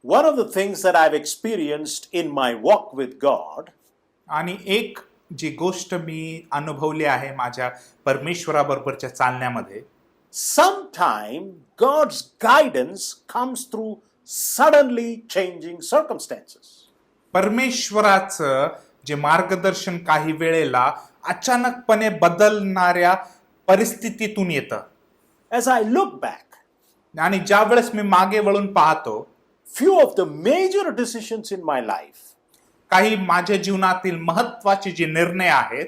One of the things that I've experienced in my walk with God आणि एक जी गोष्ट मी अनुभवली आहे माझ्या परमेश्वराबरोबरच्या चालण्यामध्ये, sometime God's guidance comes through suddenly changing circumstances. परमेश्वराचं जे मार्गदर्शन काही वेळेला अचानकपणे बदलणाऱ्या परिस्थितीतून येतं. As I look back, आणि ज्या वेळेस मी मागे वळून पाहतो, few of the major decisions in my life, काही माझ्या जीवनातील महत्वाचे जे निर्णय आहेत,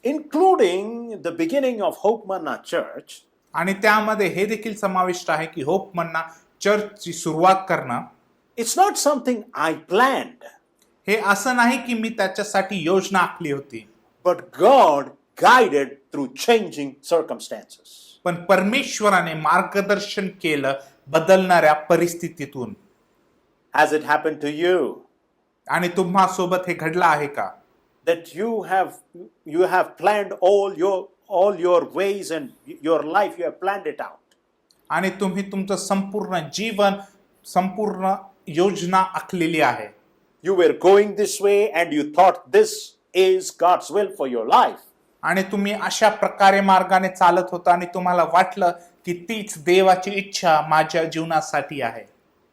including the beginning of Hope Manna Church, आणि त्यामध्ये हे देखील समाविष्ट आहे की होप मन्ना चर्चची सुरुवात करणं, it's not something I planned, हे असं नाही की मी त्याच्यासाठी योजना आखली होती, but God guided through changing circumstances. पण परमेश्वराने मार्गदर्शन केलं बदलणाऱ्या परिस्थितीतून. Has it happened to you आणि तुम्हा सोबत हे घडलं आहे का? that you have planned all your ways and your life, you have planned it out? आणि तुम्ही तुमचं संपूर्ण जीवन, संपूर्ण योजना आखलेली आहे. You were going this way and you thought this is God's will for your life. आणि तुम्ही अशा प्रकारे मार्गाने चालत होता आणि तुम्हाला वाटलं की तीच देवाची इच्छा माझ्या जीवनासाठी आहे.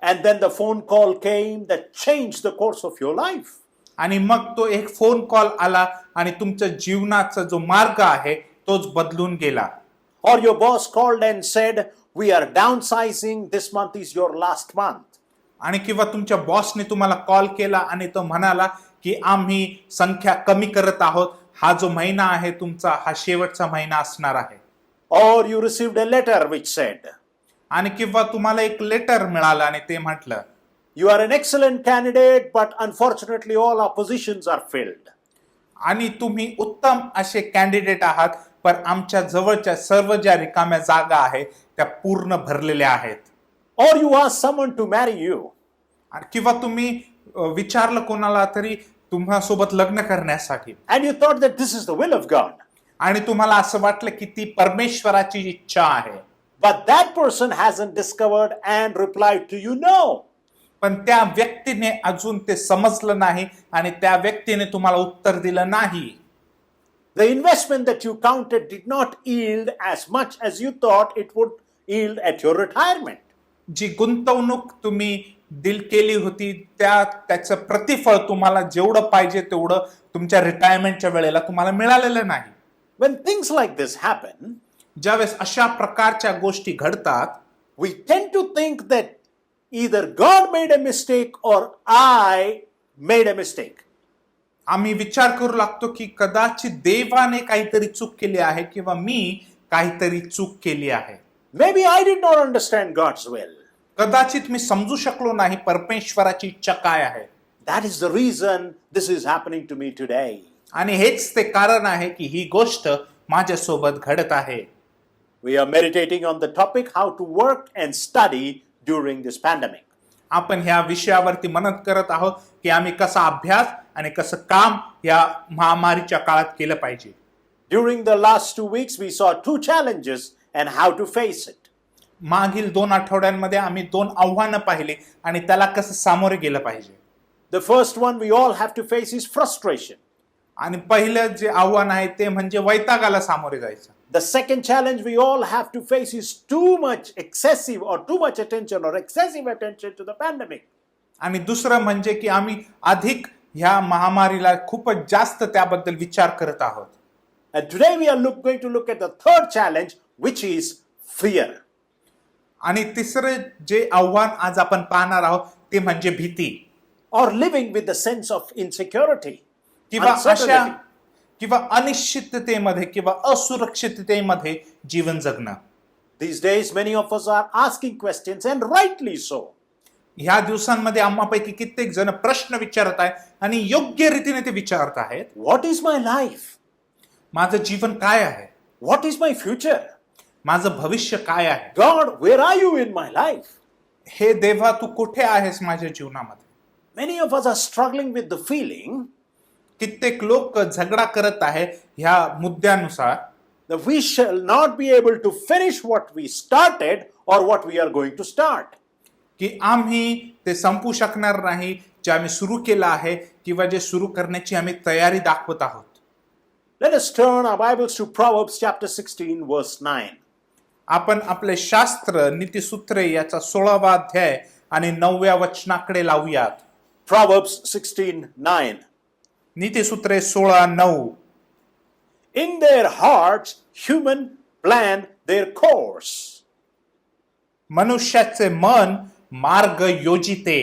And then the phone call came that changed the course of your life. आणि मग तो एक फोन कॉल आला आणि तुमच्या जीवनाचा जो मार्ग आहे तोच बदलून गेला. Or your boss called and said, we are downsizing, this month is your last month. आणि किंवा तुमच्या बॉसने तुम्हाला कॉल केला आणि तो म्हणाला की आम्ही संख्या कमी करत आहोत, हा जो महिना आहे तुमचा हा शेवटचा महिना असणार आहे. Or you received a letter which said, आणि किंवा तुम्हाला एक लेटर मिळालं आणि ते म्हटलं, you are an excellent candidate, but unfortunately all our positions are filled. आणि तुम्ही उत्तम असे कॅन्डिडेट आहात, पण आमच्या जवळच्या सर्व ज्या रिकाम्या जागा आहेत त्या पूर्ण भरलेल्या आहेत. Or you ask someone to marry you, किंवा तुम्ही विचारलं कोणाला तरी तुम्हासोबत लग्न करण्यासाठी, and you thought that this is the will of God. आणि तुम्हाला असं वाटलं की ती परमेश्वराची इच्छा आहे, But that person hasn't discovered and replied to you no. पण त्या व्यक्तीने अजून ते समजलं नाही आणि त्या व्यक्तीने तुम्हाला उत्तर दिलं नाही. The investment that you counted did not yield as much as you thought it would yield at your retirement. जी गुंतवणूक तुम्ही केली होती त्याचं प्रतिफळ तुम्हाला जेवढं पाहिजे तेवढं तुमच्या रिटायरमेंटच्या वेळेला तुम्हाला मिळालेलं नाही. When things like this happen, ज्यावेळेस अशा प्रकारच्या गोष्टी घडतात, we tend to think that either God made a mistake or I made a mistake. आम्ही विचार करू लागतो की कदाचित देवाने काहीतरी चूक केली आहे किंवा मी काहीतरी चूक केली आहे. Maybe I did not understand God's will. कदाचित मी समजू शकलो नाही परमेश्वराची इच्छा काय आहे. That is the reason this is happening to me today. आणि हेच ते कारण आहे की ही गोष्ट माझ्यासोबत घडत आहे. We are meditating on the topic how to work and study during this pandemic. आपण ह्या विषयावरती मनन करत आहोत की आम्ही कसा अभ्यास आणि कसं काम या महामारीच्या काळात केलं पाहिजे. During the last 2 weeks, we saw 2 challenges and how to face it. मागील 2 आठवड्यांमध्ये आम्ही 2 आव्हानं पाहिली आणि त्याला कसं सामोरे गेलं पाहिजे. The first one we all have to face is frustration. आणि पहिलं जे आव्हान आहे ते म्हणजे वैतागाला सामोरे जायचं. The second challenge we all have to face is too much attention or excessive attention to the pandemic. आणि दुसरं म्हणजे की आम्ही अधिक ह्या महामारीला खूपच जास्त त्याबद्दल विचार करत आहोत. And today we are going to look at the third challenge, which is fear. आणि तिसरं जे आव्हान आज आपण पाहणार आहोत ते म्हणजे भीती, or living with the sense of insecurity, किंवा uncertainty. अशा किंवा अनिश्चिततेमध्ये किंवा असुरक्षिततेमध्ये जीवन जगणं. These days many of us are asking questions, and rightly so. ह्या दिवसांमध्ये आम्हापैकी कित्येक जण प्रश्न विचारत आहेत आणि योग्य रीतीने ते विचारत आहेत. What is my life? माझं जीवन काय आहे? What is my future? माझं भविष्य काय आहे? God, where are you in my life? हे देवा तू कुठे आहेस माझ्या जीवनामध्ये? Many of us are struggling with the feeling कित्येक लोक झगडा करत आहे ह्या मुद्द्यानुसार that we shall not be able to finish what we started or what we are going to start. की आम्ही ते संपू शकणार नाही जे आम्ही सुरू केलं आहे किंवा जे सुरू करण्याची आम्ही तयारी दाखवत आहोत. Let us turn our Bibles to Proverbs chapter 16, verse 9. आपण आपले शास्त्र नीतिसूत्रे याचा 16वा अध्याय आणि 9व्या वचनाकडे लावूयात. Proverbs 16:9. नीतिसूत्रे 16:9. In their hearts, human plan their course. मनुष्याचे मन मार्ग योजिते,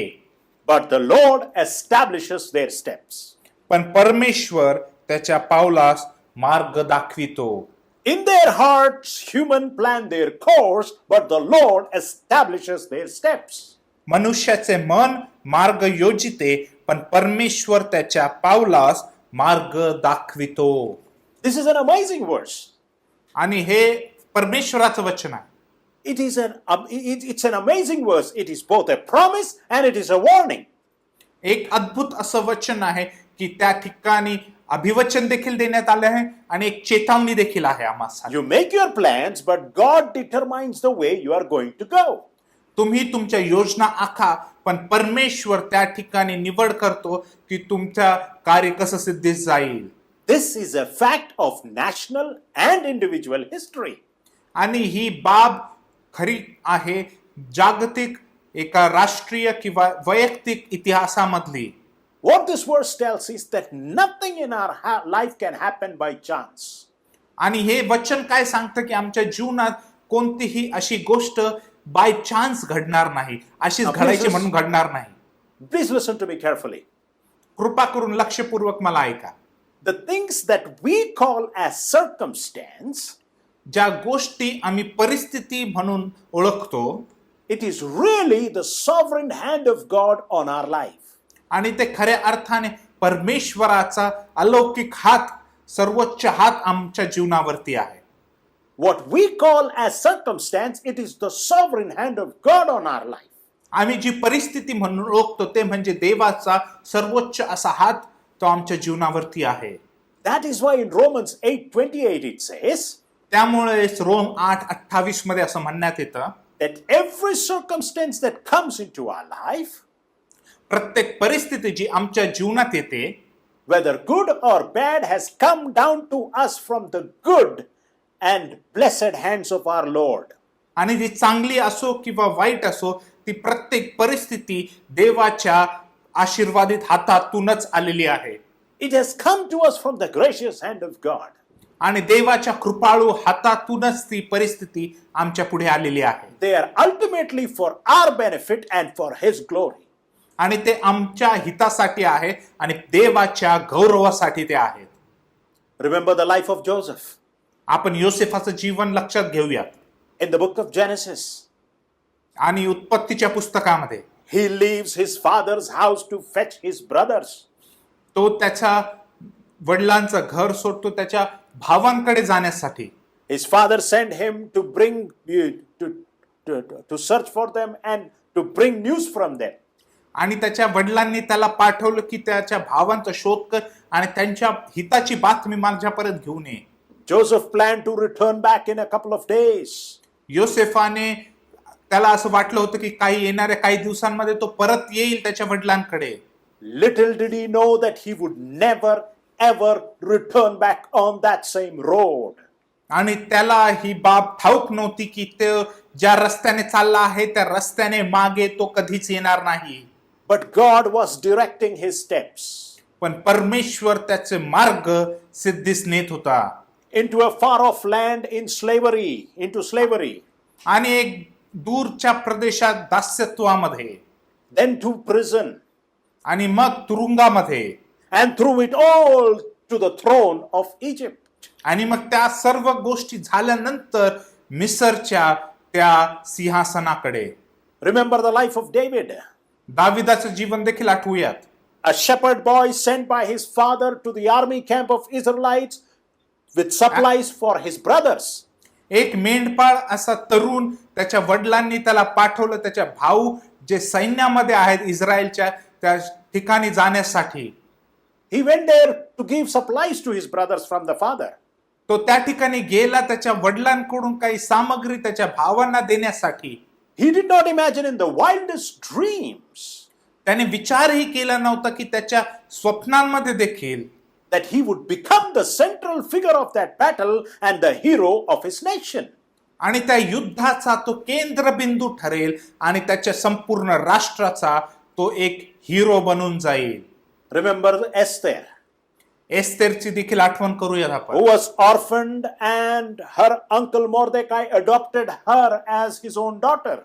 But the Lord establishes their steps. पण परमेश्वर त्याच्या पावलास मार्ग दाखवितो. In their hearts, human plan their course, but the Lord establishes their steps. मनुष्याचे मन मार्ग योजिते, पण परमेश्वर त्याच्या पावलास मार्ग दाखवितो. This is an amazing verse. आणि हे परमेश्वराचं वचन आहे. It's an amazing verse. It is both a promise and it is a warning. एक अद्भुत असं वचन आहे की त्या ठिकाणी अभिवचन देखील देण्यात आले आहे आणि एक चेतावणी देखील आहे आम्हाला. You make your plans, but God determines the way you are going to go. तुम्ही तुमच्या योजना आखा, पण परमेश्वर त्या ठिकाणी निवड करतो की तुमच्या कार्य कसं सिद्धीस जाईल. This is a fact of national and individual history. आणि ही बाब खरी आहे जागतिक, एका राष्ट्रीय किंवा वैयक्तिक इतिहासामधली. What this verse tells is that nothing in our life can happen by chance. आणि हे वचन काय सांगतं की आमच्या जीवनात कोणतीही अशी गोष्ट बाय चान्स घडणार नाही, अशीच घडायची म्हणून घडणार नाही. Please listen to me carefully. कृपा करून लक्षपूर्वक मला ऐका. The things that we call as circumstance, ज्या गोष्टी आम्ही परिस्थिती म्हणून ओळखतो, it is really the sovereign hand of God on our life. आणि ते खऱ्या अर्थाने परमेश्वराचा अलौकिक हात, सर्वोच्च हात आमच्या जीवनावरती आहे. What we call as circumstance, it is the sovereign hand of God on our life. आम्ही जी परिस्थिती म्हणून ओळखतो ते म्हणजे देवाचा सर्वोच्च असा हात तो आमच्या जीवनावरती आहे. That is why in Romans 8:28 it says त्यामुळेच रोम 8:28 मध्ये असं म्हणण्यात येतं that every circumstance that comes into our life, प्रत्येक परिस्थिती जी आमच्या जीवनात येते, whether good or bad, has come down to us from the good and blessed hands of our Lord. आणि ती चांगली असो किंवा वाईट असो, ती प्रत्येक परिस्थिती देवाच्या आशीर्वादित हातातूनच आलेली आहे. It has come to us from the gracious hand of God. आणि देवाच्या कृपाळू हातातूनच ती परिस्थिती आमच्या पुढे आलेली आहे. They are ultimately for our benefit and for His glory. आणि ते आमच्या हितासाठी आहे आणि देवाच्या गौरवासाठी ते आहेत. Remember the life of Joseph आपण योसेफाचं जीवन लक्षात घेऊयात. in the book of Genesis. आणि उत्पत्तीच्या पुस्तकामध्ये He leaves his father's house to fetch his brothers. तो त्याच्या वडिलांचं घर सोडतो त्याच्या भावांकडे जाण्यासाठी. His father sent him to bring to search for them and to bring news from them. आणि त्याच्या वडिलांनी त्याला पाठवलं की त्याच्या भावांचा शोध कर आणि त्यांच्या हिताची बातमी माझ्यापर्यंत घेऊन ये. Joseph planned to return back in a couple of days. योसेफाने त्याला असं वाटलं होतं की येणाऱ्या काही दिवसांमध्ये तो परत येईल त्याच्या वडिलांकडे. Little did he know that he would never ever return back on that same road. आणि त्याला ही बाब ठाऊक नव्हती की ते ज्या रस्त्याने चालला आहे त्या रस्त्याने मागे तो कधीच येणार नाही. But God was directing his steps पण परमेश्वर त्याचे मार्ग सिद्धीस नेत होता. into a far off land into slavery. आणि एक दूरच्या प्रदेशात दास्यत्वामध्ये, then to prison, आणि मग तुरुंगामध्ये, and through it all to the throne of Egypt. आणि मग त्या सर्व गोष्टी झाल्यानंतर मिसरच्या त्या सिंहासनाकडे. Remember the life of David. दाविदाचं जीवन देखील आठवूयात. A shepherd boy sent by his father to the army camp of Israelites with supplies for his brothers. एक मेंढपाळ असा तरुण त्याच्या वडिलांनी त्याला पाठवलं त्याच्या भाऊ जे सैन्यामध्ये आहेत इस्रायलच्या त्या ठिकाणी जाण्यासाठी. He went there to give supplies to his brothers from the father. तो त्या ठिकाणी गेला त्याच्या वडिलांकडून काही सामग्री त्याच्या भावांना देण्यासाठी. He did not imagine in the wildest dreams त्याने विचारही केला नव्हता की त्याच्या स्वप्नांमध्ये देखील that he would become the central figure of that battle and the hero of his nation. आणि त्या युद्धाचा तो केंद्रबिंदू ठरेल आणि त्याच्या संपूर्ण राष्ट्राचा तो एक हिरो बनून जाईल. Remember Esther, एस्थेरची देखील आठवण करूया आपण, who was orphaned and her uncle Mordecai adopted her as his own daughter.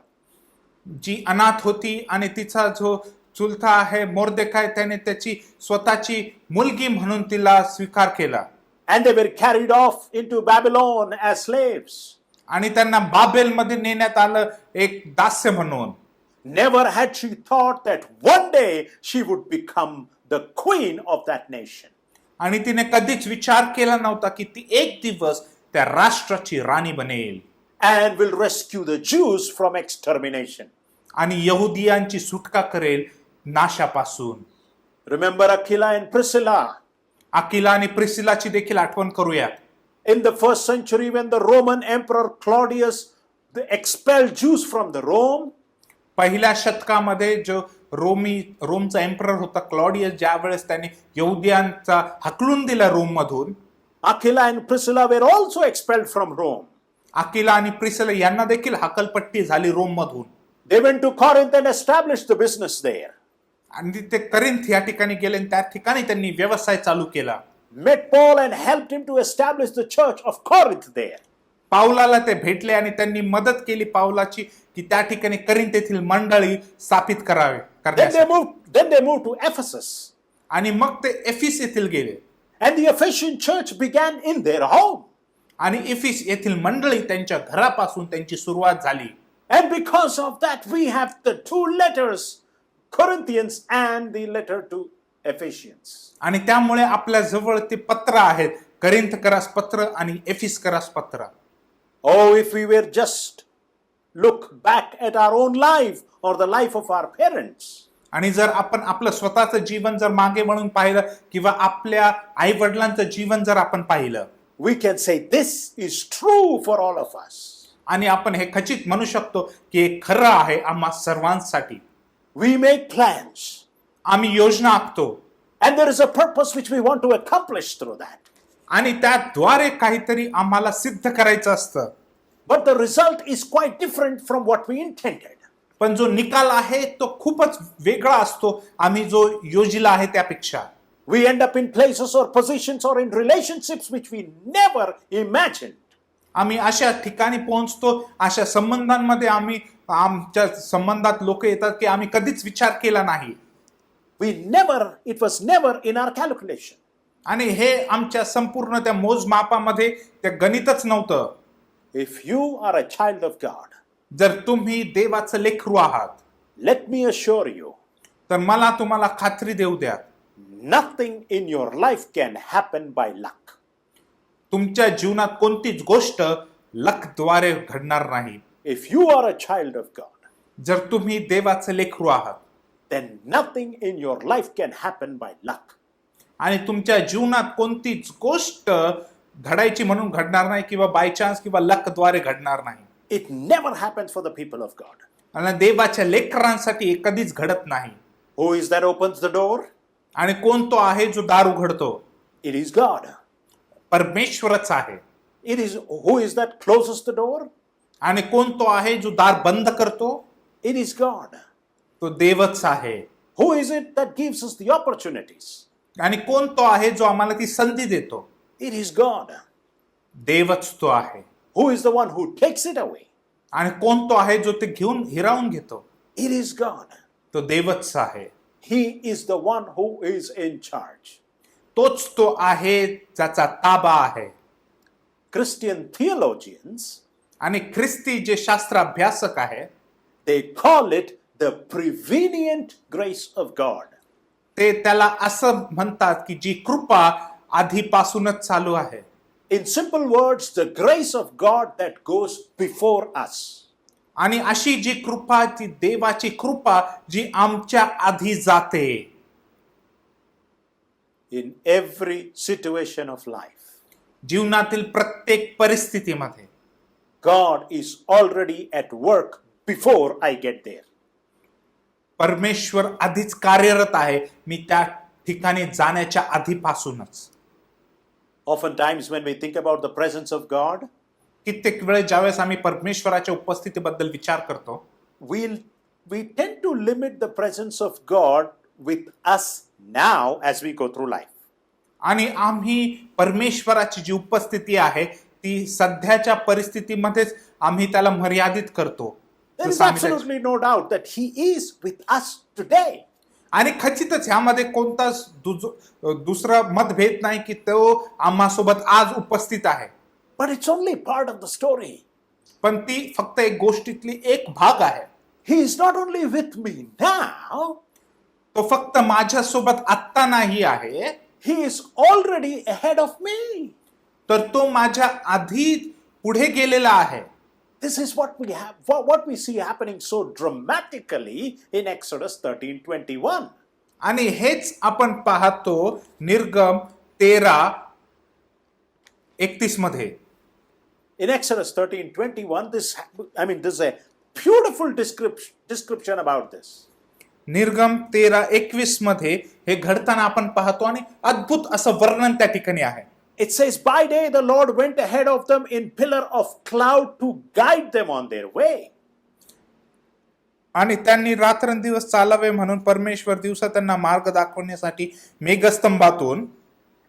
जी अनाथ होती आणि तिचा जो चुलता आहे मोर्देखाय त्याने त्याची स्वतःची मुलगी म्हणून तिला स्वीकार केला. And they were carried off into Babylon as slaves. आणि त्यांना बाबेलमध्ये नेण्यात आलं एक दास्य म्हणून. Never had she thought that one day she would become the queen of that nation. आणि तिने कधीच विचार केला नव्हता की ती एक दिवस त्या राष्ट्राची राणी बनेल And will rescue the Jews from extermination. आणि यहुदियांची सुटका करेल नाशापासून. Remember Aquila and Priscilla. Akila आणि प्रिसिलाची देखील आठवण करूया. In the first century, when the Roman Emperor Claudius expelled Jews from the Rome, पहिल्या शतकामध्ये जो रोमचा एम्परर होता क्लॉडियस, ज्या वेळेस त्याने यहुदियांचा हकलून दिला रोम मधून, Aquila and Priscilla were also expelled from Rome. Akila आणि प्रिसिला यांना देखील हकलपट्टी झाली रोम मधून. They went to Corinth and established the business there. आणि ते करिंथ या ठिकाणी गेले आणि त्या ठिकाणी त्यांनी व्यवसाय चालू केला. Met Paul and helped him to establish the church of Corinth there. पावलाला ते भेटले आणि त्यांनी मदत केली पावलाची की त्या ठिकाणी करिंथ येथील मंडळी स्थापित Then करण्यासाठी. they moved to Ephesus. आणि मग ते एफिस येथील गेले And the Ephesian church began in their home. आणि एफिस येथील मंडळी त्यांच्या घरापासून त्यांची सुरुवात झाली. And because of that, we have the two letters, Corinthians and the letter to Ephesians. आणि त्यामुळे आपल्या जवळ ते पत्र आहेत, करिंथकरास पत्र आणि एफिसकरास पत्र. Oh, if we were just look back at our own life or the life of our parents. आणि जर आपण आपलं स्वतःचं जीवन जर मागे वळून पाहिलं किंवा आपल्या आई वडिलांचं जीवन जर आपण पाहिलं, We can say this is true for all of us. आणि आपण हे खचित म्हणू शकतो की हे खरं आहे आम्हा सर्वांसाठी. We make plans. आम्ही योजना आखतो And there is a purpose which we want to accomplish through that. आणि त्याद्वारे काहीतरी आम्हाला सिद्ध करायचं असतं. But the result is quite different from what we intended. पण जो निकाल आहे तो खूपच वेगळा असतो आम्ही जो योजिला आहे त्यापेक्षा. We end up in places or positions or in relationships which we never imagined. आम्ही अशा ठिकाणी पोहोचतो, अशा संबंधांमध्ये आमच्या संबंधात लोक येतात की आम्ही कधीच विचार केला नाही. It was never in our calculation. आणि हे आमच्या संपूर्ण त्या मोजमापामध्ये त्या गणितच नव्हतं. If you are a child of God, जर तुम्ही देवाचं लेकरू आहात, let me assure you, तर मला तुम्हाला खात्री देऊ द्या, nothing in your life can happen by luck. तुमच्या जीवनात कोणतीच गोष्ट लकद्वारे घडणार नाही. If you are a child of God, जर तुम्ही देवाचं लेकरू आहात, then nothing in your life can happen by luck. आणि तुमच्या जीवनात कोणतीच गोष्ट घडायची म्हणून घडणार नाही किंवा बाय चान्स किंवा लकद्वारे घडणार नाही. It never happens for the people of God. आणि देवाच्या लेकरांसाठी हे कधीच घडत नाही. Who is that opens the door? आणि कोण तो आहे जो दार उघडतो? It is God. परमेश्वरच आहे. Who is that closes the door? आणि कोण तो आहे जो दार बंद करतो? It is God. तो देवच आहे. Who is it that gives us the opportunities? आणि कोण तो आहे जो आम्हाला ती संधी देतो? It is God. देवच तो आहे. Who is the one who takes it away? आणि कोण तो आहे जो ते घेऊन हिरावून घेतो? It is God. तो देवच आहे. He is the one who is in charge. तोच तो आहे ज्याचा ताबा आहे. Christian theologians, आणि ख्रिस्ती जे शास्त्र अभ्यासक आहेत, they call it the prevenient grace of God. ते त्याला असं म्हणतात की जी कृपा आधीपासूनच चालू आहे. In simple words, the grace of God that goes before us. आणि अशी जी कृपा, ती देवाची कृपा जी आमच्या आधी जाते. In every situation of life, जीवनातील प्रत्येक परिस्थितीमध्ये God is already at work before I get there. परमेश्वर आधीच कार्यरत आहे, मी त्या ठिकाणी जाण्याच्या आधीपासूनच. Oftentimes, when we think about the presence of God, कित्येक वेळ ज्यावेळेस आम्ही परमेश्वराच्या उपस्थितीबद्दल विचार करतो, we tend to limit the presence of God with us now as we go through life. आणि आम्ही परमेश्वराची जी उपस्थिती आहे ती सध्याच्या परिस्थितीमध्येच आम्ही त्याला मर्यादित करतो. There is absolutely no doubt that He is with us today. आणि खचितच ह्यामध्ये कोणताच दुसरा मतभेद नाही की तो आम्हासोबत आज उपस्थित आहे. But it's only part of the story. पण ती फक्त एक गोष्टीतली एक भाग आहे. He is not only with me now, तो फक्त माझ्यासोबत आत्ता नाही आहे, He is already ahead of me. तर तो माझ्या आधी पुढे गेलेला आहे. This is what what we see happening so dramatically in Exodus 13:21. आणि हेच आपण पाहतो निर्गम 13:31 मध्ये. In Exodus 13:21, this is a beautiful description about this. निर्गम 13:21 मध्ये हे घडताना आपण पाहतो आणि अद्भुत असं वर्णन त्या ठिकाणी आहे. It says, by day the Lord went ahead of them in pillar of cloud to guide them on their way. आणि त्यांनी रात्रंदिवस चालावे म्हणून परमेश्वर दिवसा त्यांना मार्ग दाखवण्यासाठी मेघस्तंभातून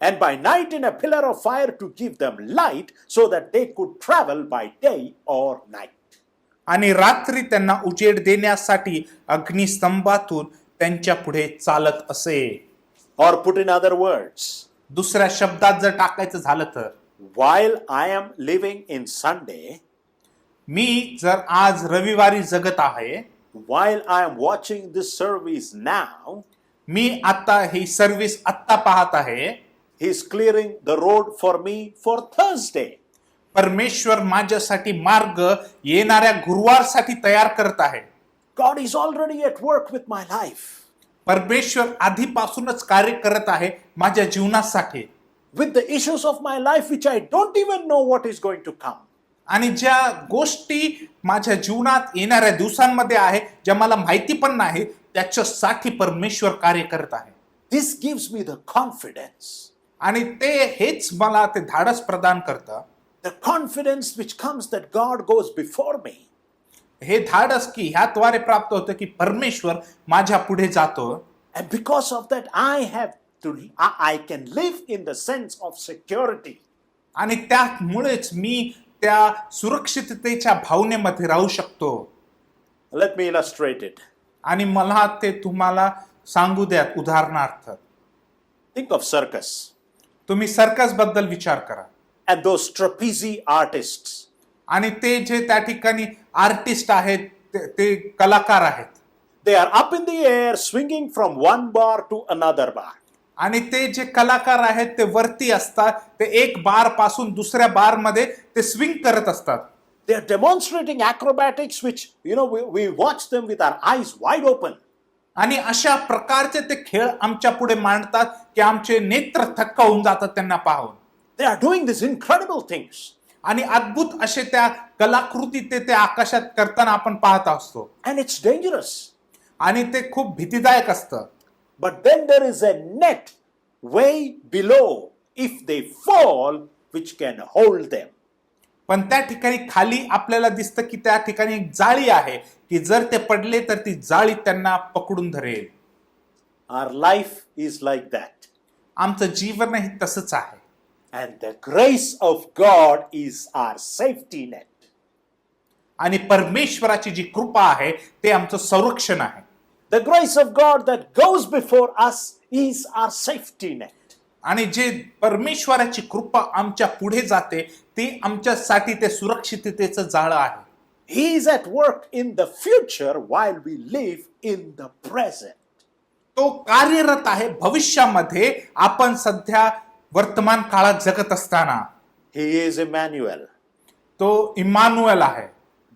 And by night in a pillar of fire to give them light so that they could travel by day or night. आणि रात्री त्यांना उजेड देण्यासाठी अग्निस्तंभातून त्यांच्या पुढे चालत असे. Or put in other words, दुसऱ्या शब्दात जर टाकायचं झालं तर, while I am living in Sunday, मी जर आज रविवारी जगत आहे, while I am watching this service now, मी आता ही सर्व्हिस आत्ता पाहत आहे, He is clearing the road for me for Thursday. परमेश्वर माझ्यासाठी मार्ग येणाऱ्या गुरुवारसाठी तयार करत आहे. God is already at work with my life. परमेश्वर आधीपासूनच कार्य करत आहे माझ्या जीवनासाठी. With the issues of my life which I don't even know what is going to come. आणि ज्या गोष्टी माझ्या जीवनात येणाऱ्या दिवसांमध्ये आहे, ज्या मला माहिती पण नाही, त्याच्यासाठी परमेश्वर कार्य करत आहे. This gives me the confidence. आणि ते हेच मला ते धाडस प्रदान करतं. The confidence which comes that God goes before me. हे धाडस की ह्याद्वारे प्राप्त होतं की परमेश्वर माझ्या पुढे जातो. And because of that I can live in the sense of security. आणि त्यामुळेच मी त्या सुरक्षिततेच्या भावनेमध्ये राहू शकतो. Let me illustrate it. आणि मला ते तुम्हाला सांगू द्यात. उदाहरणार्थ Think of circus. तुम्ही सर्कस बद्दल विचार करा. And those trapeze artists. आणि ते जे त्या ठिकाणी आर्टिस्ट आहेत, ते कलाकार आहेत. They are up in the air swinging from one bar to another bar. आणि ते जे कलाकार आहेत ते वरती असतात, ते एक बार पासून दुसऱ्या बार मध्ये ते स्विंग करत असतात. They are demonstrating acrobatics which we watch them with our eyes wide open. आणि अशा प्रकारचे ते खेळ आमच्या पुढे मांडतात की आमचे नेत्र थक्क होऊन जातात त्यांना पाहून. They are doing these incredible things. आणि अद्भुत असे त्या कलाकृती ते आकाशात करताना आपण पाहत असतो. And it's dangerous. आणि ते खूप भीतीदायक असतं. But then there is a net way below if they fall which can hold them. पण त्या ठिकाणी खाली आपल्याला दिसतं की त्या ठिकाणी एक जाळी आहे की जर ते पडले तर ती जाळी त्यांना पकडून धरेल. Our life is like that. आमचं जीवनही तसंच आहे. And the grace of God is our safety net. आणि परमेश्वराची जी कृपा आहे ते आमचं संरक्षण आहे. The grace of God that goes before us is our safety net. आणि जे परमेश्वराची कृपा आमच्या पुढे जाते ती आमच्यासाठी ते सुरक्षिततेचं जाळं आहे. He is at work in the future while we live in the present. तो कार्यरत आहे भविष्यामध्ये आपण सध्या वर्तमान काळात जगत असताना. He is Emmanuel. तो इम्मानुएल आहे.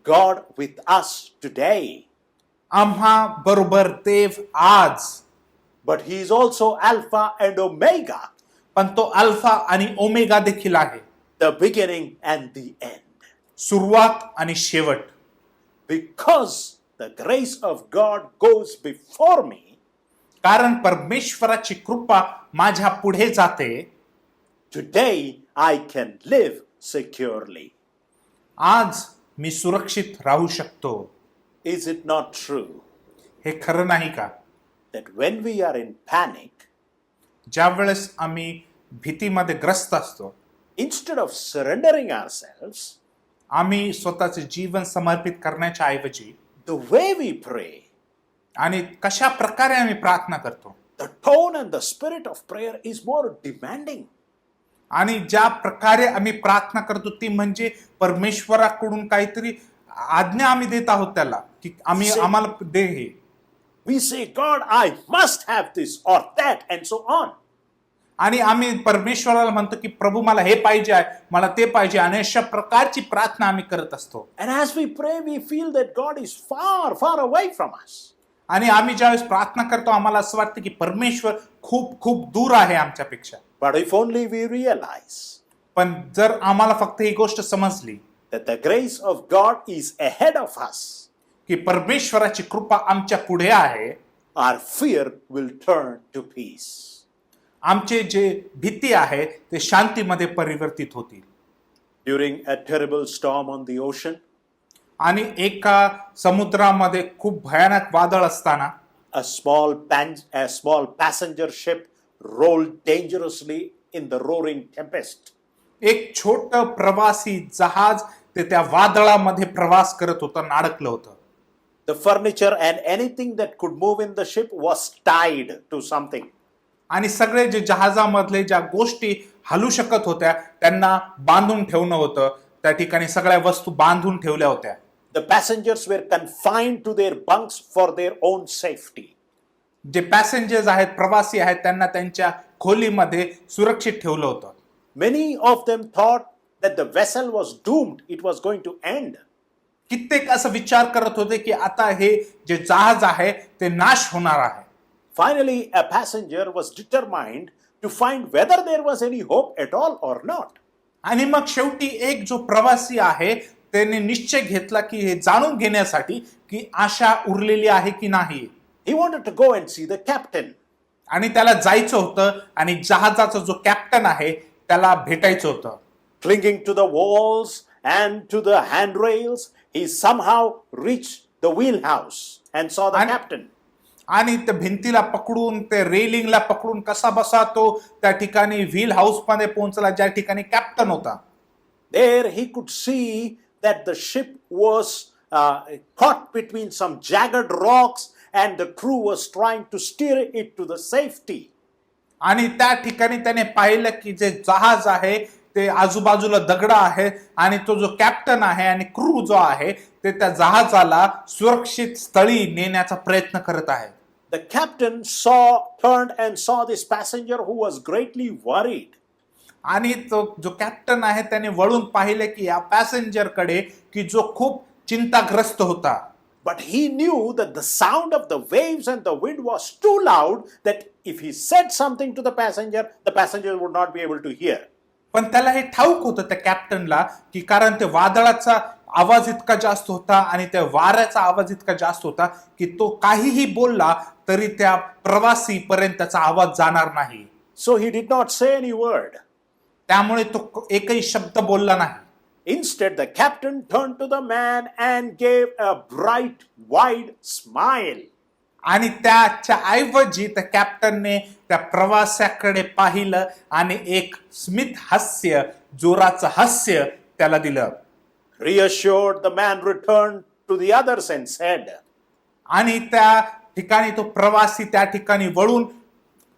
God with us today. आम्हा बरोबर देव आज. But he is also Alpha and Omega. पण तो अल्फा आणि ओमेगा देखील आहे. The beginning and the end. सुरुवात आणि शेवट. because the grace of God goes before me, कारण परमेश्वराची कृपा माझ्या पुढे जाते, today I can live securely. आज मी सुरक्षित राहू शकतो. Is it not true हे खरं नाही का? that when we are in panic, ज्या वेळेस आम्ही भीतीमध्ये ग्रस्त असतो, instead of surrendering ourselves, आम्ही स्वतःचे जीवन समर्पित करण्याच्या ऐवजी the way we pray, आणि कशा प्रकारे आम्ही प्रार्थना करतो, the tone and the spirit of prayer is more demanding. आणि ज्या प्रकारे आम्ही प्रार्थना करतो ती म्हणजे परमेश्वराकडून काहीतरी आज्ञा आम्ही देत आहोत त्याला, की आम्हाला दे हे. We say, God, I must have this or that, and so on. आणि आम्ही परमेश्वराला म्हणतो की प्रभू मला हे पाहिजे आहे, मला ते पाहिजे, आणि अशा प्रकारची प्रार्थना आम्ही करत असतो. And as we pray, we feel that God is far, far away from us. आणि आम्ही ज्यावेळेस प्रार्थना करतो आम्हाला असं वाटतं की परमेश्वर खूप खूप दूर आहे आमच्यापेक्षा. But if only we realize पण जर आम्हाला फक्त ही गोष्ट समजली that the grace of God is ahead of us, की परमेश्वराची कृपा आमच्या पुढे आहे, our fear will turn to peace. आमचे जे भीती आहे ते शांतीमध्ये परिवर्तित होतील. During a terrible storm on the ocean, आणि एका समुद्रामध्ये खूप भयानक वादळ असताना a small passenger ship rolled dangerously in the roaring tempest. एक छोट प्रवासी जहाज ते त्या वादळामध्ये प्रवास करत होतं, अडकलं होतं. The furniture and anything that could move in the ship was tied to something. आणि सगळे जे जहाजामधले ज्या गोष्टी हलू शकत होत्या त्यांना बांधून ठेवणं होतं. त्या ठिकाणी सगळ्या वस्तू बांधून ठेवल्या होत्या. The passengers were confined to their bunks for their own safety. जे पॅसेंजर्स आहेत, प्रवासी आहेत, त्यांना त्यांच्या खोलीमध्ये सुरक्षित ठेवलं होतं. Many of them thought that the vessel was doomed, it was going to end. कित्येक असं विचार करत होते की आता हे जे जहाज आहे ते नाश होणार आहे. Finally, a passenger was determined to find whether there was any hope at all or not. आणि मग शेवटी एक जो प्रवासी आहे त्याने निश्चय घेतला की हे जाणून घेण्यासाठी की आशा उरलेली आहे की नाही. He wanted to go and see the captain. आणि त्याला जायचं होतं आणि जहाजाचा जो कॅप्टन आहे त्याला भेटायचं होतं. Clinging to the walls and to the handrails, he somehow reached the wheelhouse and saw the captain. आणि त्या भिंतीला पकडून, ते रेलिंगला पकडून कसा बसा तो त्या ठिकाणी व्हील हाऊस मध्ये पोहोचला ज्या ठिकाणी कॅप्टन होता. There he could see that the ship was caught between some jagged rocks and the crew was trying to steer it to the safety. आणि त्या ठिकाणी त्याने पाहिलं की जे जहाज आहे ते आजूबाजूला दगड आहे आणि तो जो कॅप्टन आहे आणि क्रू जो आहे ते त्या जहाजाला सुरक्षित स्थळी नेण्याचा प्रयत्न करत आहे. The captain turned and saw this passenger who was greatly worried. आणि तो जो कॅप्टन आहे त्याने वळून पाहिले की या पॅसेंजर कडे की जो खूप चिंताग्रस्त होता. But he knew that the sound of the waves and the wind was too loud that if he said something to the passenger would not be able to hear. पण त्याला हे ठाऊक होतं त्या कॅप्टनला की कारण ते वादळाचा आवाज इतका जास्त होता आणि त्या वाऱ्याचा आवाज इतका जास्त होता की तो काहीही बोलला तरी त्या प्रवासी पर्यंत त्याचा आवाज जाणार नाही. So he did not say any word. त्यामुळे तो एकही शब्द बोलला नाही. Instead, the captain turned to the man and gave a bright, wide smile. आणि त्याच्या ऐवजी त्या कॅप्टनने त्या प्रवाशाकडे पाहिलं आणि एक स्मित हास्य, जोराचं हास्य त्याला दिलं. Reassured, the man returned to the others and said, आणि त्या ठिकाणी तो प्रवासी त्या ठिकाणी वळून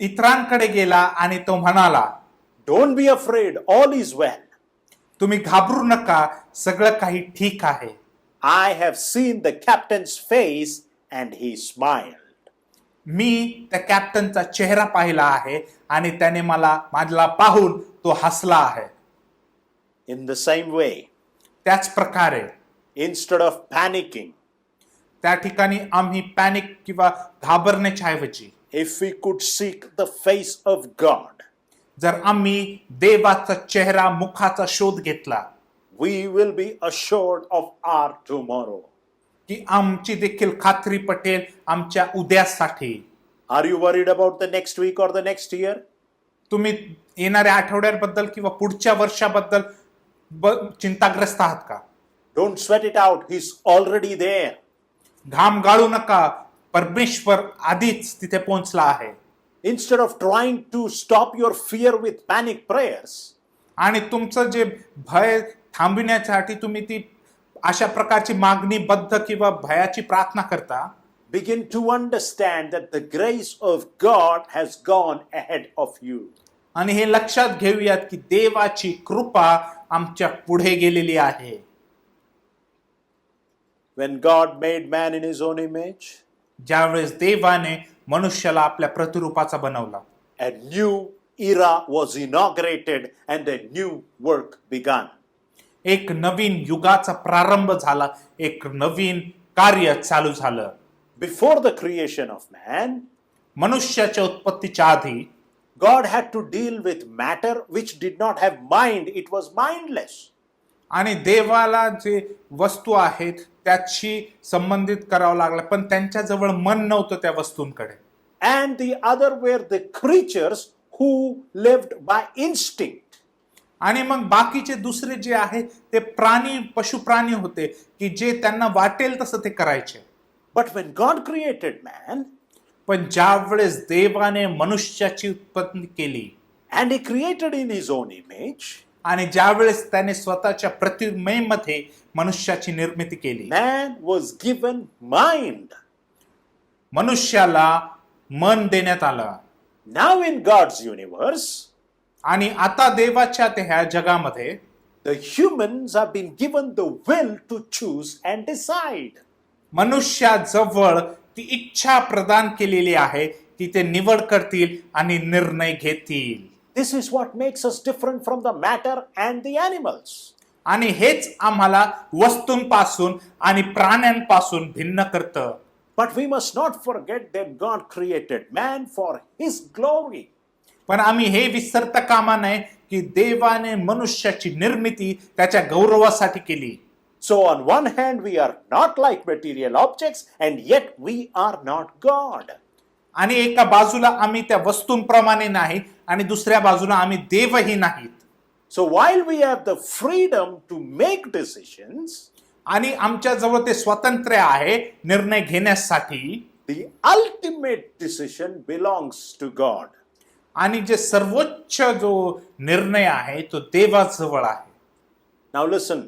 इतरांकडे गेला आणि तो म्हणाला, "Don't be afraid, all is well. तुम्ही घाबरू नका, सगळं काही ठीक आहे. I have seen the captain's face and he smiled." मी त्या कॅप्टनचा चेहरा पाहिला आहे आणि त्याने मला पाहून तो हसला आहे. In the same way, त्याच प्रकारे instead of panicking, त्या ठिकाणी आम्ही पॅनिक किंवा घाबरण्याच्या ऐवजी if we could seek the face of God, जर आम्ही देवाचा चेहरा, मुखाचा शोध घेतला, we will be assured of our tomorrow. की आमची देखील खात्री पटेल आमच्या उद्यासाठी. Are you worried about the next week or the next year? तुम्ही येणाऱ्या आठवड्याबद्दल किंवा पुढच्या वर्षाबद्दल चिंताग्रस्त आहात का? Don't sweat it out. He's already there. घाम गाळू नका, परमेश्वर आधीच तिथे पोहोचला आहे. Instead of trying to stop your fear with panic prayers, आणि तुमचं जे भय थांबविण्यासाठी तुम्ही ती अशा प्रकारची मागणीबद्ध किंवा भयाची प्रार्थना करता, begin to understand that the grace of God has gone ahead of you. आणि हे लक्षात घेऊयात की देवाची कृपा आमच्या पुढे गेलेली आहे. When God made man in his own image, ज्यावेळेस देवाने मनुष्याला आपल्या प्रतिरूपाचा बनवला, a new era was inaugurated and a new work begun. एक नवीन युगाचा प्रारंभ झाला, एक नवीन कार्य चालू झालं. Before the creation of man, मनुष्याच्या उत्पत्तीच्या आधी God had to deal with matter which did not have mind. It was mindless. आणि देवाला जे वस्तू आहेत त्याची संबंधित करावं लागलं, पण त्यांच्याजवळ मन नव्हतं त्या वस्तूंकडे. And the other were the creatures who lived by instinct. आणि मग बाकीचे दुसरे जे आहे ते प्राणी, पशुप्राणी होते की जे त्यांना वाटेल तसं ते करायचे. But when God created man, पण ज्यावेळेस देवाने मनुष्याची उत्पत्ती केली and he created in his own image, आणि ज्यावेळेस त्याने स्वतःच्या प्रतिमेमध्ये मनुष्याची निर्मिती केली, man was given mind. मनुष्याला मन देण्यात आलं. Now in God's universe, आणि आता देवाच्या ह्या जगामध्ये the humans have been given the will to choose and decide. मनुष्याजवळ ती इच्छा प्रदान केलेली आहे की ते निवड करतील आणि निर्णय घेतील. This is what makes us different from the matter and the animals. आणि हेच आम्हाला वस्तूंपासून आणि प्राण्यांपासून भिन्न करतं. But we must not forget that God created man for his glory. पण आम्ही हे विसरता कामा नये की देवाने मनुष्याची निर्मिती त्याच्या गौरवासाठी केली. So on one hand, we are not like material objects, and yet we are not God. आणि एका बाजूला आम्ही त्या वस्तूंप्रमाणे नाही आणि दुसऱ्या बाजूला आम्ही देवही नाहीत. So while we have the freedom to make decisions, आणि आमच्या जवळ ते स्वातंत्र्य आहे निर्णय घेण्यासाठी, the ultimate decision belongs to God. आणि जे सर्वोच्च जो निर्णय आहे तो देवाजवळ आहे. Now listen.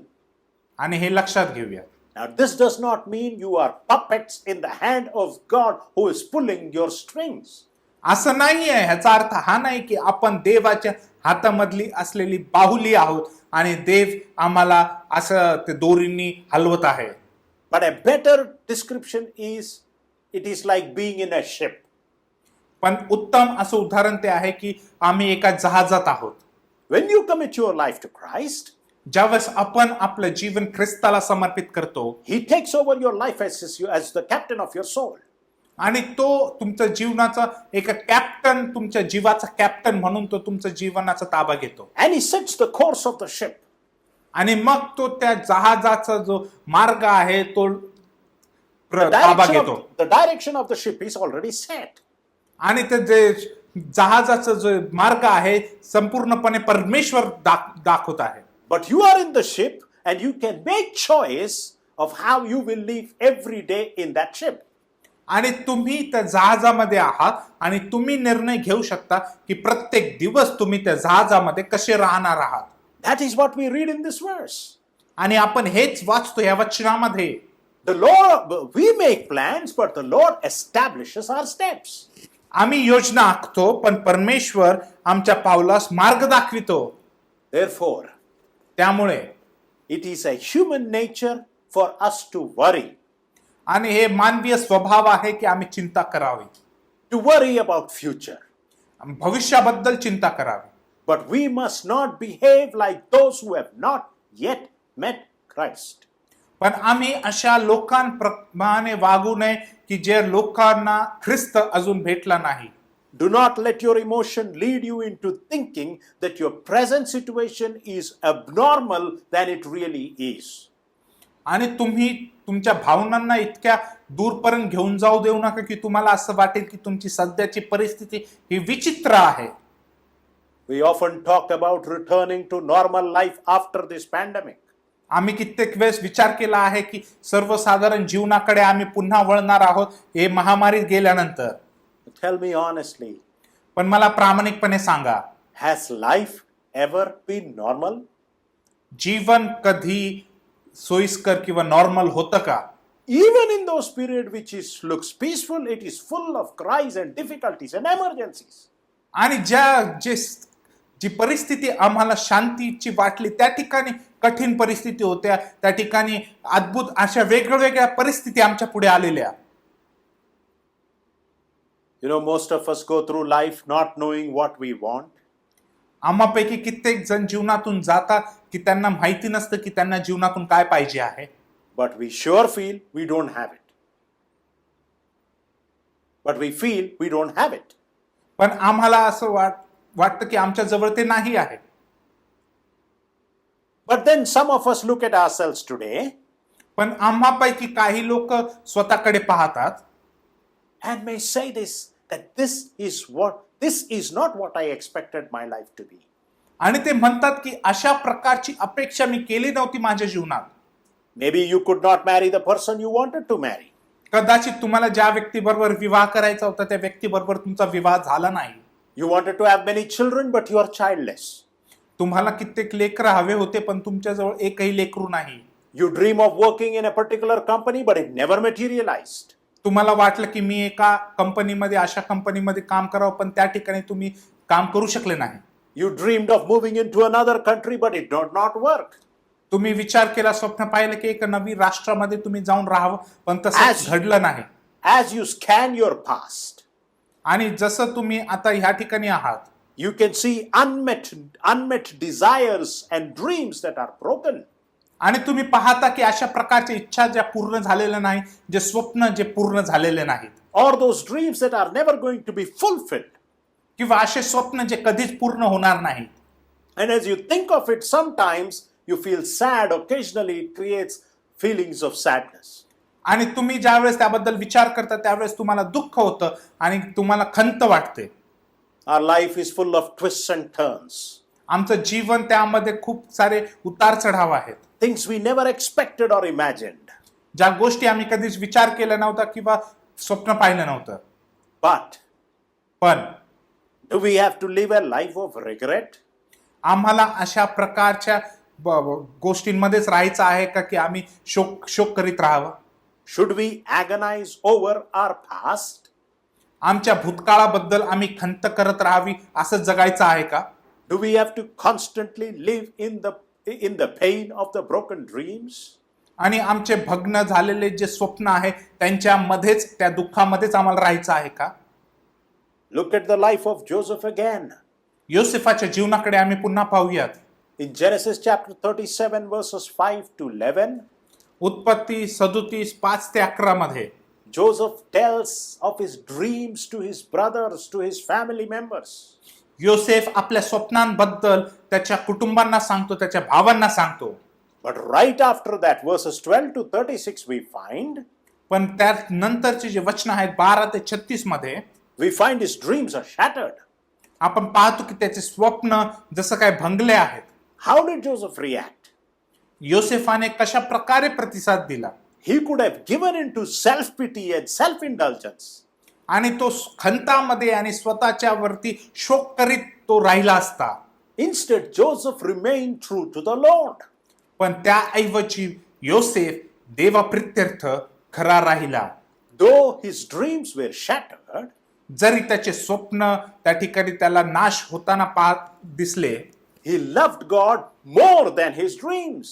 आणि हे लक्षात घेऊया. Now this does not mean you are puppets in the hand of God who is pulling your strings. असं नाही आहे, ह्याचा अर्थ हा नाही की आपण देवाच्या हातामधली असलेली बाहुली आहोत आणि देव आम्हाला असं ते दोरींनी हलवत आहे. But a better description is, it is like being in a ship. पण उत्तम असं उदाहरण ते आहे की आम्ही एका जहाजात आहोत. When you commit your life to Christ, ज्यावेळेस आपण आपलं जीवन ख्रिस्ताला समर्पित करतो, he takes over your life as the captain of your soul. आणि तो तुमच्या जीवनाचा एक कॅप्टन, तुमच्या जीवाचा कॅप्टन म्हणून तो तुमच्या जीवनाचा ताबा घेतो. And he sets the course of the ship. आणि मग तो त्या जहाजाचा जो मार्ग आहे तो The ताबा direction घेतो. the direction of the ship is already set. आणि ते जे जहाजाचा जो मार्ग आहे संपूर्णपणे परमेश्वर दाखवत आहे. But you are in the ship and you can make choice of how you will live every day in that ship. आणि तुम्ही त्या जहाजामध्ये आहात आणि तुम्ही निर्णय घेऊ शकता की प्रत्येक दिवस तुम्ही त्या जहाजामध्ये कसे राहणार आहात. That is what we read in this verse. आणि आपण हेच वाचतो या वचनामध्ये. The Lord, we make plans, but the Lord establishes our steps. आम्ही योजना आखतो पण परमेश्वर आमच्या पावलास मार्ग दाखवितो. Therefore, त्यामुळे it is a human nature for us to worry. आणि हे मानवीय स्वभाव आहे की आम्ही चिंता करावी, To worry about future. भविष्याबद्दल चिंता करावी. But we must not behave like those who have not yet met Christ. पण आम्ही अशा लोकांप्रमाणे वागू नये की जे लोकांना ख्रिस्त अजून भेटला नाही. Do not let your emotion lead you into thinking that your present situation is abnormal than it really is. आणि तुम्ही तुमच्या भावनांना इतक्या दूरपर्यंत घेऊन जाऊ देऊ नका की तुम्हाला असं वाटेल की तुमची सध्याची परिस्थिती ही विचित्र आहे. We often talk about returning to normal life after this pandemic. आम्ही कित्येक वेळेस विचार केला आहे की सर्वसाधारण जीवनाकडे आम्ही पुन्हा वळणार आहोत हे महामारी गेल्यानंतर. Tell me honestly, पण मला प्रामाणिकपणे सांगा, has life ever been normal? जीवन कधी सोयीस्कर किंवा नॉर्मल होतं का? Even in those periods which looks peaceful, it is full of cries and difficulties and emergencies. आणि जी परिस्थिती आम्हाला शांतीची वाटली त्या ठिकाणी कठीण परिस्थिती होत्या, त्या ठिकाणी अद्भुत अशा वेगवेगळ्या परिस्थिती आमच्या पुढे आलेल्या. You know, most of us go through life not knowing what we want. आम्हापैकी कित्येक जण जीवनातून जातात की त्यांना माहिती नसतं की त्यांना जीवनातून काय पाहिजे आहे. But we sure feel we don't have it. But we feel we don't have it. पण आम्हाला असं वाटतं की आमच्या जवळ ते नाही आहे. But then some of us look at ourselves today पण आम्हापैकी काही लोक स्वतःकडे पाहतात and may say this, that this is not what I expected my life to be. आणि ते म्हणतात की अशा प्रकारची अपेक्षा मी केली नव्हती माझ्या जीवनात. Maybe you could not marry the person you wanted to marry. कदाचित तुम्हाला ज्या व्यक्तीबरोबर विवाह करायचा होता त्या व्यक्तीबरोबर तुमचा विवाह झाला नाही. You wanted to have many children, but you are childless. तुम्हाला कित्येक लेकरं हवे होते पण तुमच्याजवळ एकही लेकरू नाही. You dream of working in a particular company, but it never materialized. तुम्हाला वाटलं की मी एका कंपनीमध्ये अशा कंपनीमध्ये काम करावं पण त्या ठिकाणी तुम्ही काम करू शकले नाही. You dreamed of moving into another country, but it did not work. तुम्ही विचार केला, स्वप्न पाहिलं की एक नवीन राष्ट्रामध्ये तुम्ही जाऊन राहावं पण तसं घडलं नाही. As you scan your past, आणि जसं तुम्ही आता ह्या ठिकाणी आहात, you can see unmet desires and dreams that are broken. आणि तुम्ही पाहता की अशा प्रकारच्या इच्छा ज्या पूर्ण झालेल्या नाही, जे स्वप्न जे पूर्ण झालेले नाहीत, Or those dreams that are never going to be fulfilled. किंवा असे स्वप्न जे कधीच पूर्ण होणार नाहीत. And as you think of it, sometimes you feel sad. Occasionally it creates feelings of sadness. आणि तुम्ही ज्यावेळेस त्याबद्दल विचार करता त्यावेळेस तुम्हाला दुःख होतं आणि तुम्हाला खंत वाटते. Our life is full of twists and turns. आमचं जीवन त्यामध्ये खूप सारे उतार चढाव आहेत. Things we never expected or imagined. ज्या गोष्टी आम्ही कधीच विचार केला नव्हता किंवा स्वप्न पाहिलं नव्हतं. But पण do we have to live a life of regret? आम्हाला अशा प्रकारच्या गोष्टींमध्येच राहायचं आहे का की आम्ही शोक करीत राहावं? Should we agonize over our past? आमच्या भूतकाळाबद्दल आम्ही खंत करत राहावी असं जगायचं आहे का? Do we have to constantly live in the pain of the broken dreams? आणि आमचे भग्न झालेले जे स्वप्न आहे त्यांच्यामध्येच त्या दुःखामध्येच आम्हाला राहायचं आहे का? Look at the life of Joseph again. योसेफाच्या जीवनाकडे आम्ही पुन्हा पाहूयात. In Genesis chapter 37 verses 5 to 11, उत्पत्ती 37:5-11 मध्ये Joseph tells of his dreams to his brothers, to his family members. योसेफ आपल्या स्वप्नांबद्दल त्याच्या कुटुंबांना सांगतो, त्याच्या भावांना सांगतो. But right after that, verses 12 to 36, we find पण त्यानंतरचे जे वचन आहेत 12 ते 36 मध्ये we find his dreams are shattered. आपण पाहतो की त्याचे स्वप्न जसं काय भंगले आहेत. How did Joseph react? योसेफाने कशा प्रकारे प्रतिसाद दिला? He could have given into self-pity and self-indulgence. आणि तो खंतामध्ये आणि स्वतःच्या वरती शोक करीत तो राहिला असता. Instead, Joseph remained true to the Lord. पण त्याऐवजी योसेफ देवाप्रित्यर्थ खरा राहिला. Though his dreams were shattered, जरी त्याचे स्वप्न त्या ठिकाणी त्याला नाश होताना पाहत दिसले, he loved God more than his dreams.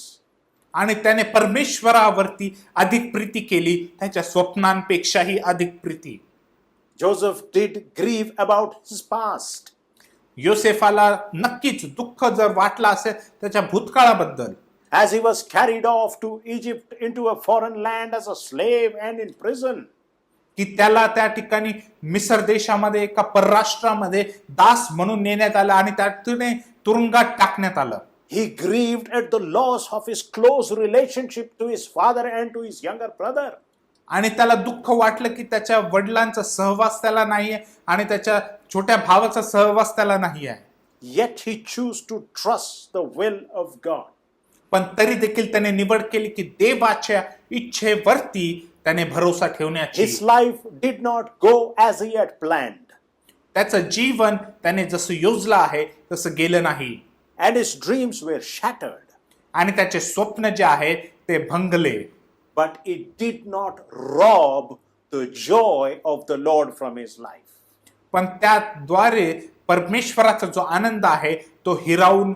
आणि त्याने परमेश्वरावरती अधिक प्रीती केली त्याच्या स्वप्नांपेक्षाही अधिक Preeti. Joseph did grieve about his past. योसेफाला नक्कीच दुःख जर वाटलं असेल त्याच्या भूतकाळाबद्दल, As he was carried off to Egypt into a foreign land as a slave and in prison. की त्याला त्या ठिकाणी मिसर देशामध्ये एका परराष्ट्रामध्ये दास म्हणून नेण्यात आलं आणि त्यातून तुरुंगात टाकण्यात आलं. He grieved at the loss of his close relationship to his father and to his younger brother. आणि त्याला दुःख वाटलं की त्याच्या वडिलांचा सहवास त्याला नाहीये आणि त्याच्या छोट्या भावाचा सहवास त्याला नाही आहे. Yet he chose to trust the will of God. पण तरी देखील त्याने निवड केली की देवाच्या इच्छेवरती त्याने भरोसा ठेवण्याची. His life did not go as he had planned. त्याचं जीवन त्याने जसं योजलं आहे तसं गेलं नाही. And his dreams were shattered. आणि त्याचे स्वप्न जे आहे ते भंगले. But it did not rob the joy of the Lord from his life. पण त्याद्वारे परमेश्वराचा जो आनंद आहे तो हिरावून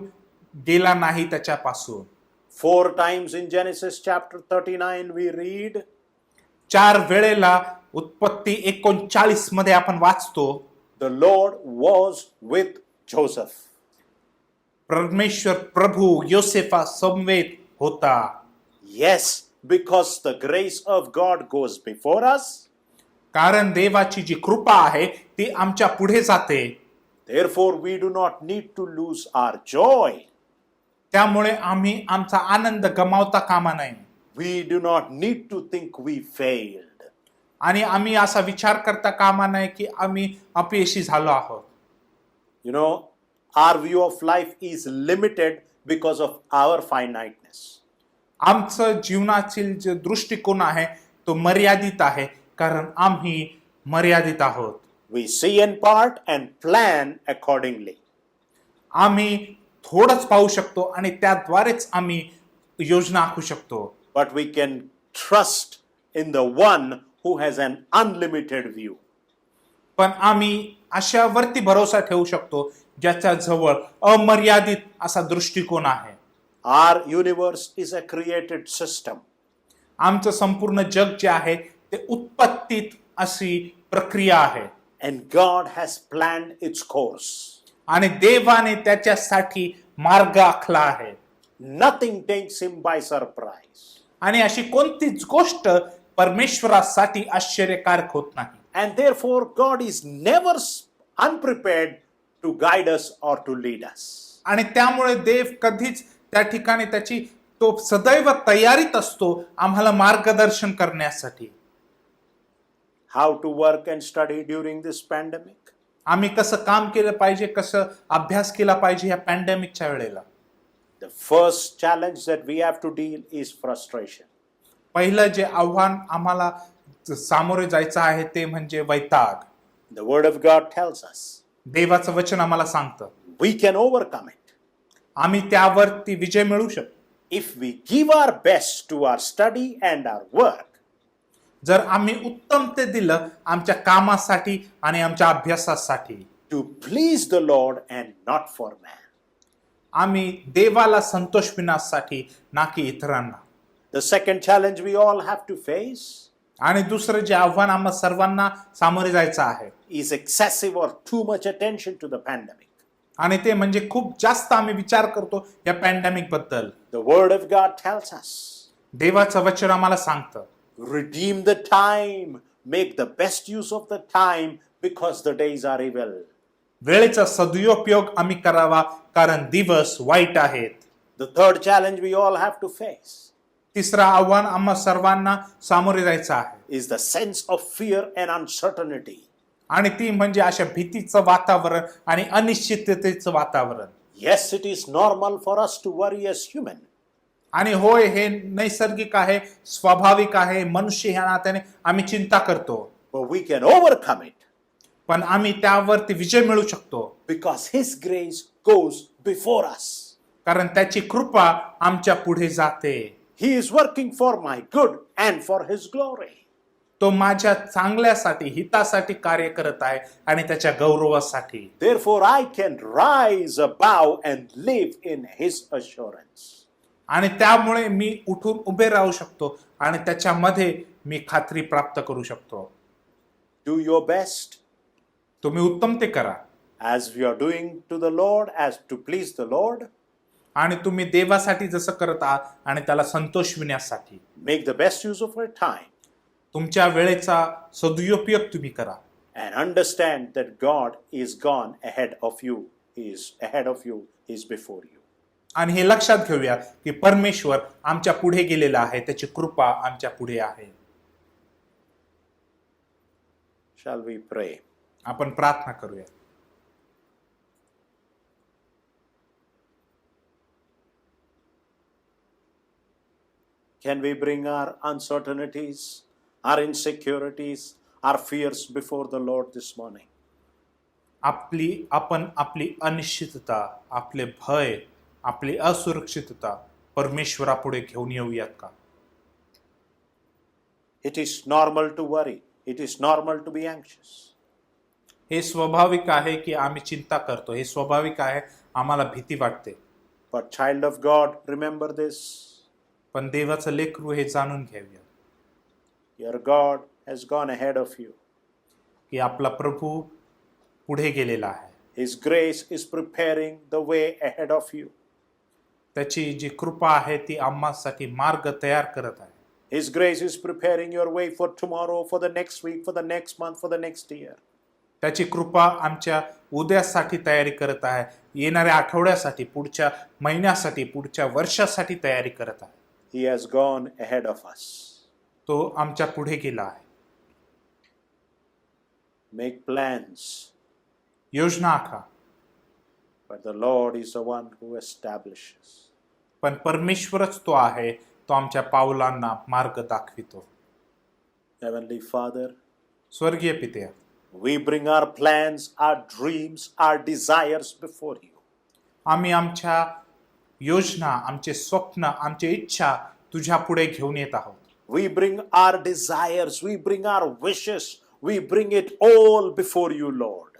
गेला नाही त्याच्यापासून. 4 times in Genesis chapter 39 we read, 4 वेळेला उत्पत्ती 39 मध्ये आपण वाचतो, the Lord was with Joseph. परमेश्वर प्रभू योसेफा समवेत होता. Yes, because the grace of God goes before us. कारण देवाची जी कृपा आहे ती आमच्या पुढे जाते. Therefore, we do not need to lose our joy. त्यामुळे आम्ही आमचा आनंद गमावता कामा नये. We do not need to think we failed. आणि आम्ही असा विचार करता कामा नये की आम्ही अपयशी झालो आहोत. You know, our view of life is limited because of our finiteness. आमचं जीवनातील जे दृष्टिकोन आहे तो मर्यादित आहे कारण आम्ही मर्यादित आहोत. We see in part and plan accordingly. आम्ही थोडंच पाहू शकतो आणि त्याद्वारेच आम्ही योजना आखू शकतो. But we can trust in the one who has an unlimited view. पण आम्ही अशावरती भरोसा ठेवू शकतो ज्याच्या जवळ अमर्यादित असा दृष्टिकोन आहे. Our universe is a created system. आमचं संपूर्ण जग जे आहे ते उत्पत्तीत अशी प्रक्रिया आहे. And God has planned its course. आणि देवाने त्याच्यासाठी मार्ग आखला आहे. Nothing takes him by surprise. आणि अशी कोणतीच गोष्ट परमेश्वरासाठी आश्चर्यकारक होत नाही. And therefore, God is never unprepared to guide us or to lead us. आणि त्यामुळे देव कधीच त्या ठिकाणी त्याची तो सदैव तयारीत असतो आम्हाला मार्गदर्शन करण्यासाठी. How to work and study during this pandemic? आम्ही कसं काम केलं पाहिजे, कसं अभ्यास केला पाहिजे या पॅन्डेमिकच्या वेळेला. The first challenge that we have to deal is frustration. पहिलं जे आव्हान आम्हाला सामोरे जायचं आहे ते म्हणजे वैताग. The word of God tells us देवाचं वचन आम्हाला सांगतं we can overcome it आम्ही त्यावरती विजय मिळवू शकतो. if we give our best to our study and our work. जर आम्ही उत्तम ते दिलं आमच्या कामासाठी आणि आमच्या अभ्यासासाठी. To please the Lord and not for man. आम्ही देवाला संतोष विनासाठी ना की इतरांना. The second challenge we all have to face आणि दुसरं जे आव्हान आम्हा सर्वांना सामोरे जायचं आहे is excessive or too much attention to the pandemic. आणि ते म्हणजे खूप जास्त आम्ही विचार करतो या पॅन्डेमिक बद्दल. The word of God tells us, देवाचं वचन आम्हाला सांगतं redeem the time, make the best use of the time because the days are evil. वेळेचा सदुपयोग आम्ही करावा कारण दिवस वाईट आहेत. The third challenge we all have to face तिसरं आव्हान आम्हा सर्वांना सामोरे जायचं आहे is the sense of fear and uncertainty. आणि ती म्हणजे अशा भीतीचं वातावरण आणि अनिश्चिततेचं वातावरण. Yes, it is normal for us to worry as human. आणि होय हे नैसर्गिक आहे, स्वाभाविक आहे. मनुष्य ह्या नात्याने आम्ही चिंता करतो. But we can overcome it पण आम्ही त्यावरती विजय मिळू शकतो because His grace goes before us. कारण त्याची कृपा आमच्या पुढे जाते. He is working for my good and for His glory. तो माझ्या चांगल्यासाठी हितासाठी कार्य करत आहे आणि त्याच्या गौरवासाठी. Therefore, I can rise above and live in His assurance. आणि त्यामुळे मी उठून उभे राहू शकतो आणि त्याच्यामध्ये मी खात्री प्राप्त करू शकतो. Do your best तुम्ही उत्तम ते करा as we are doing to the Lord, as to please the Lord. आणि तुम्ही देवासाठी जसं करत आहात आणि त्याला Santosh विण्यासाठी. Make the best use of your time तुमच्या वेळेचा सदुपयोग तुम्ही करा. and understand that God is gone ahead of you. He is ahead of you. He is before you. आणि हे लक्षात घेऊया की परमेश्वर आमच्या पुढे गेलेला आहे, त्याची कृपा आमच्या पुढे आहे. Shall we pray? आपण प्रार्थना करूया. Can we bring our uncertainties, our insecurities, our fears before the Lord this morning? आपण आपली अनिश्चितता, आपले भय, आपली असुरक्षितता परमेश्वरापुढे घेऊन येऊयात का? It is normal to worry. It is normal to be anxious. हे स्वाभाविक आहे की आम्ही चिंता करतो, हे स्वाभाविक आहे आम्हाला भीती वाटते. But child of God, remember this. पण देवाचं लेकरू हे जाणून घ्यावे Your God has gone ahead of you. की आपला प्रभू पुढे गेलेला आहे. His grace is preparing the way ahead of you. त्याची जी कृपा आहे ती आम्हासाठी मार्ग तयार करत आहे. His grace is preparing your way for tomorrow, for the next week, for the next month, for the next year. त्याची कृपा आमच्या उद्यासाठी तयारी करत आहे, येणाऱ्या आठवड्यासाठी, पुढच्या महिन्यासाठी, पुढच्या वर्षासाठी तयारी करत आहे. He has gone ahead of us. तो आमच्या पुढे गेला आहे. Make plans, योजना आखा, but the Lord is the one who establishes. पण परमेश्वरच तो आहे, तो आमच्या पावलांना मार्ग दाखवितो. Heavenly Father, स्वर्गीय पित्या, we bring our plans, our dreams, our desires before you. आम्ही आमच्या योजना, आमचे स्वप्न, आमची इच्छा तुझ्या पुढे घेऊन येत आहोत. We bring our desires, we bring our wishes, we bring it all before you, Lord.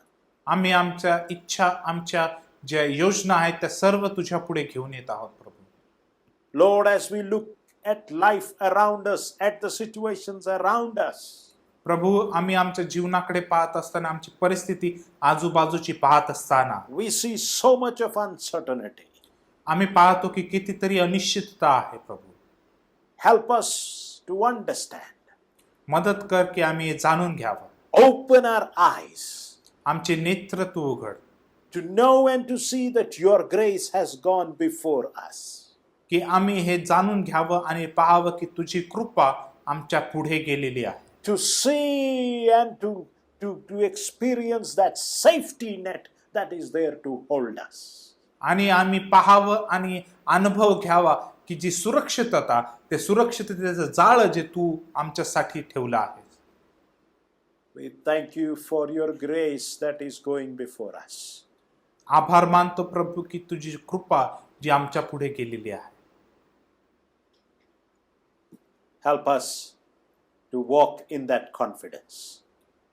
आम्ही आमच्या इच्छा, आमच्या ज्या योजना आहेत त्या सर्व तुझ्या पुढे घेऊन येत आहोत प्रभू. Lord, as we look at life around us, at the situations around us, प्रभू, आम्ही आमच्या जीवनाकडे पाहत असताना, आमची परिस्थिती आजूबाजूची पाहत असताना we see so much of uncertainty. आम्ही पाहतो की कितीतरी अनिश्चितता आहे प्रभू. Help us to understand. मदत कर की आम्ही हे जाणून घ्यावं. Open our eyes आमचे नेत्र तू उघड to know and to see that your grace has gone before us. की आम्ही हे जाणून घ्यावं आणि पाहावं की तुझी कृपा आमच्या पुढे गेलेली आहे. To see and to experience that safety net that is there to hold us. आणि आम्ही पाहावं आणि अनुभव घ्यावा की जी सुरक्षितता, ते सुरक्षिततेचं जाळं जे तू आमच्यासाठी ठेवलं आहे. We thank you for your grace that is going before us. आभार मानतो प्रभू की तुझी कृपा जी आमच्या पुढे गेलेली आहे. Help us to walk in that confidence.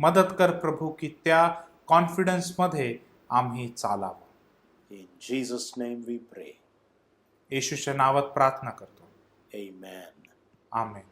मदत कर प्रभू की त्या कॉन्फिडन्स मध्ये आम्ही चालावं. In Jesus' name we pray. येशूच्या नावात प्रार्थना करतो. Amen. आमेन.